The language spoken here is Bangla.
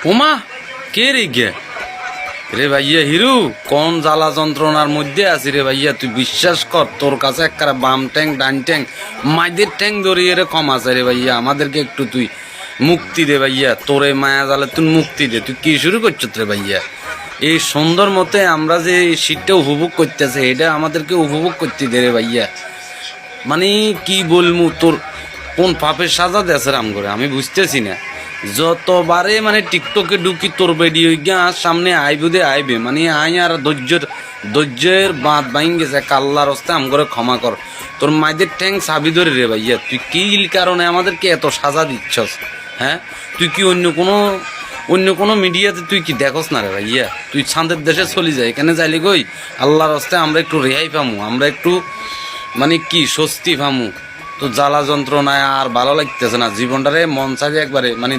ওমা কে রে গে রে ভাইয়া হিরু কোন জ্বালা যন্ত্রণার মধ্যে আছি রে ভাইয়া, তুই বিশ্বাস কর তোর কাছে একটা বাম ট্যাং ডান ট্যাং মাইদের ট্যাং ধরিয়ে রে কম আছে রে ভাইয়া, আমাদেরকে একটু তুই মুক্তি দে ভাইয়া, তোরে মায়া জালে তুই মুক্তি দে। তুই কি শুরু করছিস রে ভাইয়া? এই সুন্দর মতে আমরা যে শীতটা উপভোগ করতেছে এটা আমাদেরকে উপভোগ করতে দে রে ভাইয়া। মানে কি বলমু, তোর কোন পাপের সাজা দেছে রাম করে আমি বুঝতেছি না। যতবারে মানে টিকটকে ঢুকি তোর ভিডিও গিয়া সামনে আইবে আইবে, মানে আই আর ধৈর্যের বাঁধ ভাঙ গেছে, কাল্লার হস্তে আম করে ক্ষমা কর। তোর মাইদের ঠ্যাং চাবি ধরে রে ভাইয়া, তুই কি কারণে আমাদেরকে এত সাজা দিচ্ছস? হ্যাঁ তুই কি অন্য কোনো মিডিয়াতে তুই কি দেখস না রে ভাইয়া? তুই ছাঁদের দেশে চলি যায়, এখানে যাইলে গই আল্লাহর হস্তে আমরা একটু রেহাই পামু, আমরা একটু মানে কি স্বস্তি পামু। তো জ্বালা যন্ত্রণায় আর ভালো লাগতেছে না, জীবনটারে মন চাইছে একবারে মানে